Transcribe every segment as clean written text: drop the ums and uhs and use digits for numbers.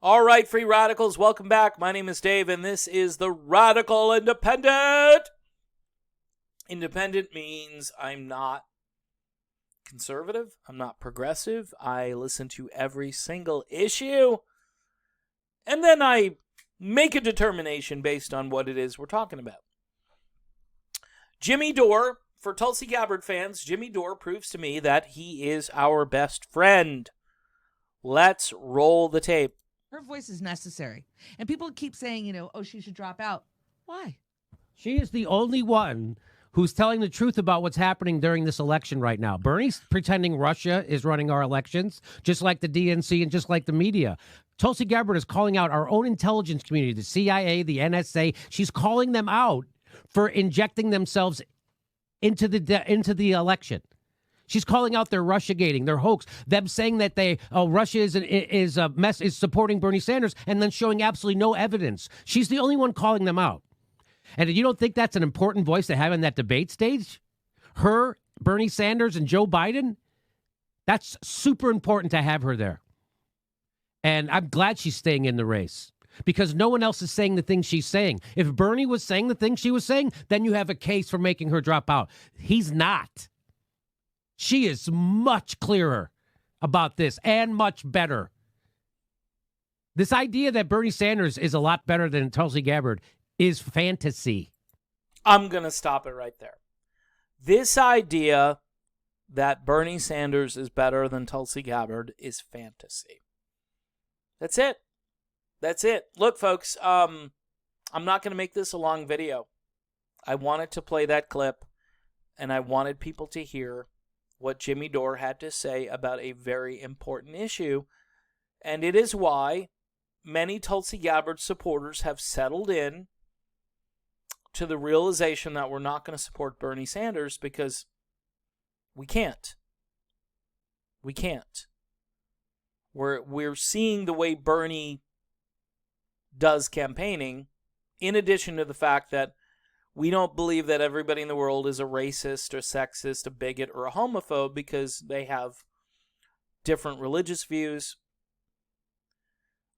All right, free radicals, welcome back. My name is Dave, and this is the Radical Independent. Independent means I'm not conservative. I'm not progressive. I listen to every single issue, and then I make a determination based on what it is we're talking about. Jimmy Dore, for Tulsi Gabbard fans, Jimmy Dore proves to me that he is our best friend. Let's roll the tape. Her voice is necessary. And people keep saying, oh, she should drop out. Why? She is the only one who's telling the truth about what's happening during this election right now. Bernie's pretending Russia is running our elections, just like the DNC and just like the media. Tulsi Gabbard is calling out our own intelligence community, the CIA, the NSA. She's calling them out for injecting themselves into the election. She's calling out their Russiagating, their hoax, them saying that Russia is supporting Bernie Sanders, and then showing absolutely no evidence. She's the only one calling them out. And you don't think that's an important voice to have in that debate stage? Her, Bernie Sanders, and Joe Biden? That's super important to have her there. And I'm glad she's staying in the race, because no one else is saying the things she's saying. If Bernie was saying the things she was saying, then you have a case for making her drop out. He's not. She is much clearer about this and much better. This idea that Bernie Sanders is a lot better than Tulsi Gabbard is fantasy. I'm going to stop it right there. This idea that Bernie Sanders is better than Tulsi Gabbard is fantasy. That's it. That's it. Look, folks, I'm not going to make this a long video. I wanted to play that clip, and I wanted people to hear what Jimmy Dore had to say about a very important issue. And it is why many Tulsi Gabbard supporters have settled in to the realization that we're not going to support Bernie Sanders, because we can't. We can't. We're seeing the way Bernie does campaigning, in addition to the fact that we don't believe that everybody in the world is a racist or sexist, a bigot, or a homophobe because they have different religious views.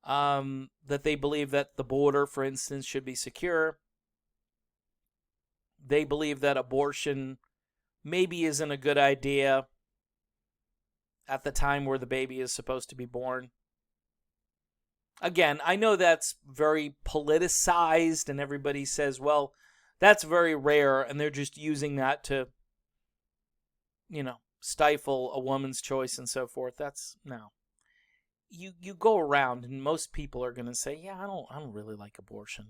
That they believe that the border, for instance, should be secure. They believe that abortion maybe isn't a good idea at the time where the baby is supposed to be born. Again, I know that's very politicized, and everybody says, well, that's very rare, and they're just using that to, stifle a woman's choice and so forth. That's, no. You go around, and most people are going to say, yeah, I don't really like abortion.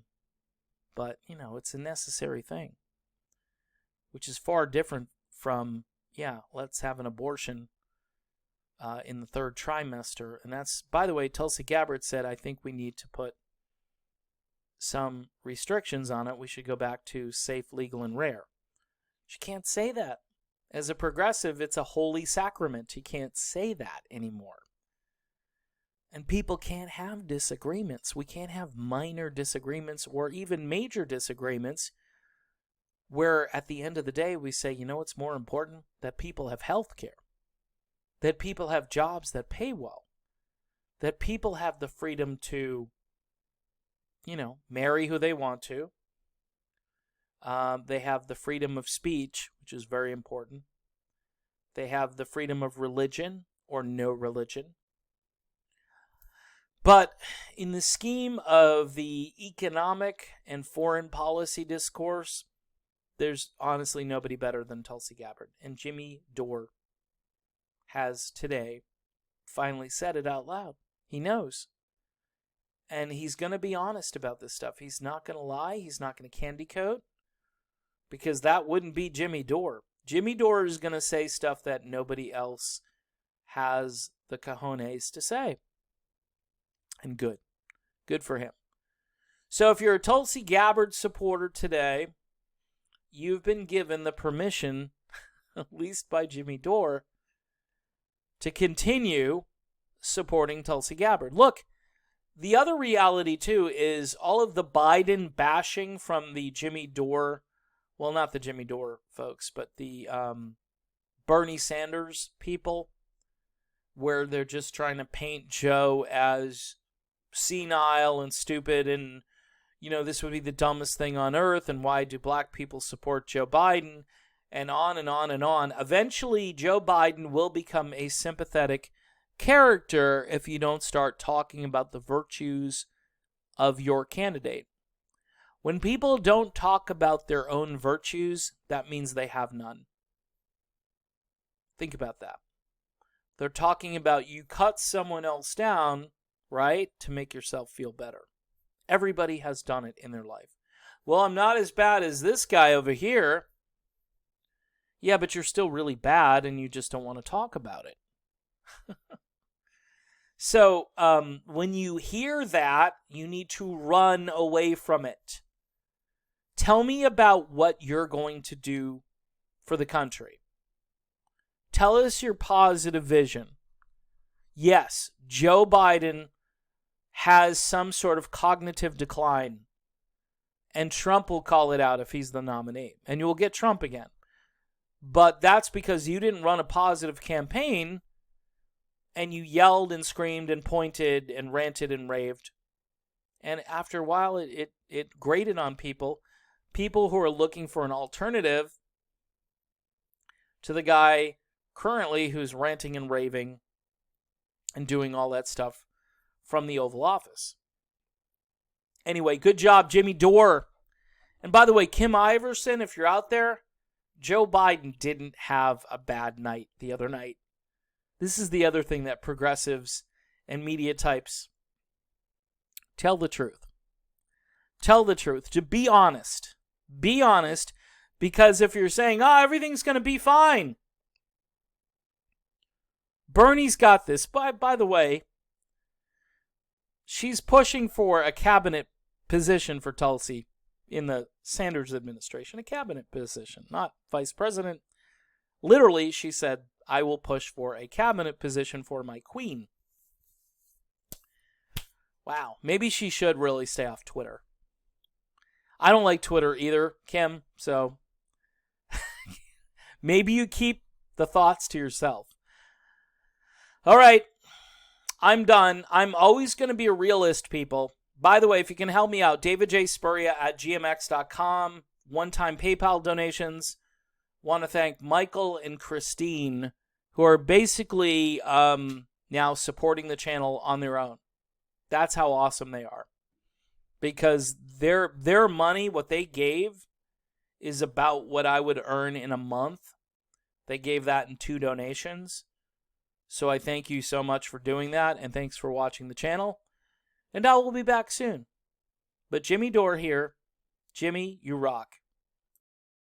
But, it's a necessary thing. Which is far different from, let's have an abortion in the third trimester. And that's, by the way, Tulsi Gabbard said, I think we need to put some restrictions on it. We should go back to safe, legal, and rare. She can't say that. As a progressive, it's a holy sacrament. You can't say that anymore. And people can't have disagreements. We can't have minor disagreements or even major disagreements where at the end of the day we say, what's more important? That people have health care. That people have jobs that pay well. That people have the freedom to marry who they want to. They have the freedom of speech, which is very important. They have the freedom of religion or no religion. But in the scheme of the economic and foreign policy discourse, there's honestly nobody better than Tulsi Gabbard. And Jimmy Dore has today finally said it out loud. He knows. And he's going to be honest about this stuff. He's not going to lie. He's not going to candy coat. Because that wouldn't be Jimmy Dore. Jimmy Dore is going to say stuff that nobody else has the cojones to say. And good. Good for him. So if you're a Tulsi Gabbard supporter today, you've been given the permission, at least by Jimmy Dore, to continue supporting Tulsi Gabbard. Look, the other reality, too, is all of the Biden bashing from the Jimmy Dore, well, not the Jimmy Dore folks, but the Bernie Sanders people, where they're just trying to paint Joe as senile and stupid, and this would be the dumbest thing on earth, and why do black people support Joe Biden, and on and on and on. Eventually, Joe Biden will become a sympathetic character if you don't start talking about the virtues of your candidate. When people don't talk about their own virtues, that means they have none. Think about that. They're talking about you cut someone else down, right, to make yourself feel better. Everybody has done it in their life. Well, I'm not as bad as this guy over here. Yeah, but you're still really bad and you just don't want to talk about it. So when you hear that, you need to run away from it. Tell me about what you're going to do for the country. Tell us your positive vision. Yes, Joe Biden has some sort of cognitive decline, and Trump will call it out if he's the nominee, and you will get Trump again. But that's because you didn't run a positive campaign, and you yelled and screamed and pointed and ranted and raved. And after a while, it grated on people who are looking for an alternative to the guy currently who's ranting and raving and doing all that stuff from the Oval Office. Anyway, good job, Jimmy Dore. And by the way, Kim Iverson, if you're out there, Joe Biden didn't have a bad night the other night. This is the other thing that progressives and media types tell the truth. Tell the truth. To be honest. Be honest, because if you're saying, everything's going to be fine, Bernie's got this. By the way, she's pushing for a cabinet position for Tulsi in the Sanders administration. A cabinet position, not vice president. Literally, she said, I will push for a cabinet position for my queen. Wow. Maybe she should really stay off Twitter. I don't like Twitter either, Kim, so maybe you keep the thoughts to yourself. All right, I'm done. I'm always going to be a realist, people. By the way, if you can help me out, davidjspuria@gmx.com, one-time PayPal donations. Want to thank Michael and Christine, who are basically now supporting the channel on their own. That's how awesome they are. Because their money, what they gave, is about what I would earn in a month. They gave that in 2 donations. So I thank you so much for doing that, and thanks for watching the channel. And I will be back soon. But Jimmy Dore here. Jimmy, you rock.